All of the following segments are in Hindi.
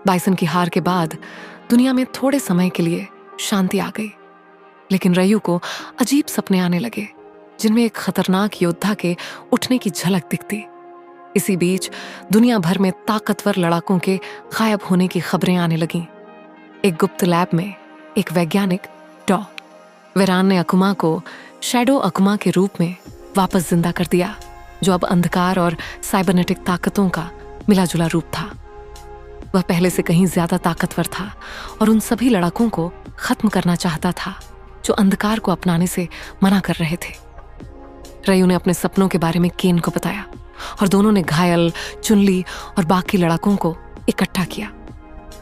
बाइसन की हार के बाद दुनिया में थोड़े समय के लिए शांति आ गई, लेकिन रयू को अजीब सपने आने लगे जिनमें एक खतरनाक योद्धा के उठने की झलक दिखती। इसी बीच दुनिया भर में ताकतवर लड़ाकों के गायब होने की खबरें आने लगीं। एक गुप्त लैब में एक वैज्ञानिक डॉ वेरान ने अकुमा को शैडो अकुमा के रूप में वापस जिंदा कर दिया, जो अब अंधकार और साइबरनेटिक ताकतों का मिला-जुला रूप था। वह पहले से कहीं ज्यादा ताकतवर था और उन सभी लड़ाकों को खत्म करना चाहता था जो अंधकार को अपनाने से मना कर रहे थे। रयू ने अपने सपनों के बारे में केन को बताया और दोनों ने घायल, चुनली और बाकी लड़ाकों को इकट्ठा किया।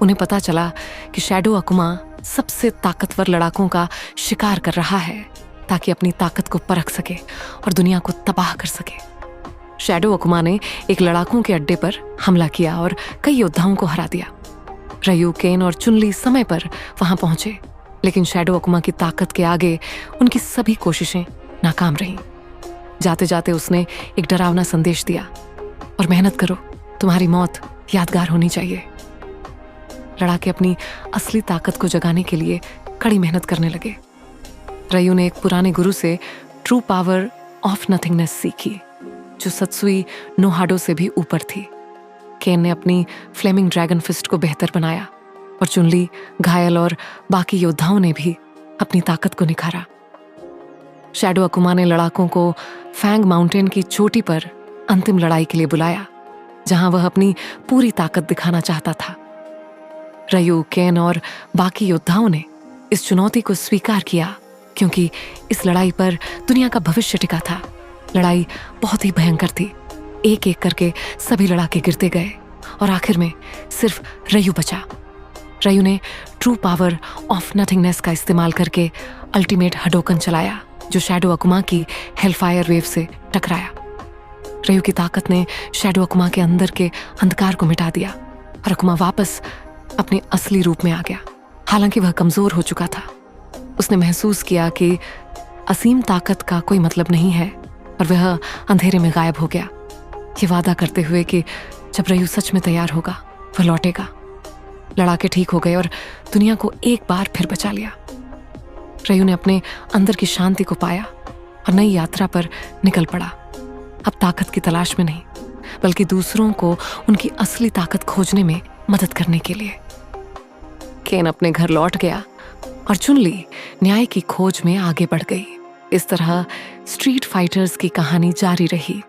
उन्हें पता चला कि शैडो अकुमा सबसे ताकतवर लड़ाकों का शिकार कर रहा है ताकि अपनी ताकत को परख सके और दुनिया को तबाह कर सके। शैडो अकुमा ने एक लड़ाकों के अड्डे पर हमला किया और कई योद्धाओं को हरा दिया। रयू, केन और चुनली समय पर वहां पहुंचे, लेकिन शैडो अकुमा की ताकत के आगे उनकी सभी कोशिशें नाकाम रहीं। जाते जाते उसने एक डरावना संदेश दिया, और मेहनत करो, तुम्हारी मौत यादगार होनी चाहिए। लड़ाके अपनी असली ताकत को जगाने के लिए कड़ी मेहनत करने लगे। रयू ने एक पुराने गुरु से ट्रू पावर ऑफ नथिंगनेस सीखी, जो सत्सुई नो हाडो से भी ऊपर थी। केन ने अपनी फ्लेमिंग ड्रैगन फिस्ट को बेहतर बनाया और चुनली, घायल और बाकी योद्धाओं ने भी अपनी ताकत को निखारा। शैडो अकुमा ने लड़ाकों को फैंग माउंटेन की चोटी पर अंतिम लड़ाई के लिए बुलाया, जहां वह अपनी पूरी ताकत दिखाना चाहता था। रयू, केन और बाकी योद्धाओं ने इस चुनौती को स्वीकार किया क्योंकि इस लड़ाई पर दुनिया का भविष्य टिका था। लड़ाई बहुत ही भयंकर थी। एक एक करके सभी लड़ाके गिरते गए और आखिर में सिर्फ रयू बचा। रयू ने ट्रू पावर ऑफ नथिंगनेस का इस्तेमाल करके अल्टीमेट हडोकन चलाया, जो शैडो अकुमा की हेलफायर वेव से टकराया। रयू की ताकत ने शैडो अकुमा के अंदर के अंधकार को मिटा दिया और अकुमा वापस अपने असली रूप में आ गया। हालांकि वह कमजोर हो चुका था, उसने महसूस किया कि असीम ताकत का कोई मतलब नहीं है और वह अंधेरे में गायब हो गया, ये वादा करते हुए कि जब रयू सच में तैयार होगा वह लौटेगा। लड़ाके ठीक हो गए और दुनिया को एक बार फिर बचा लिया। रयू ने अपने अंदर की शांति को पाया और नई यात्रा पर निकल पड़ा, अब ताकत की तलाश में नहीं, बल्कि दूसरों को उनकी असली ताकत खोजने में मदद करने के लिए। केन अपने घर लौट गया और चुनली न्याय की खोज में आगे बढ़ गई। इस तरह स्ट्रीट फाइटर्स की कहानी जारी रही।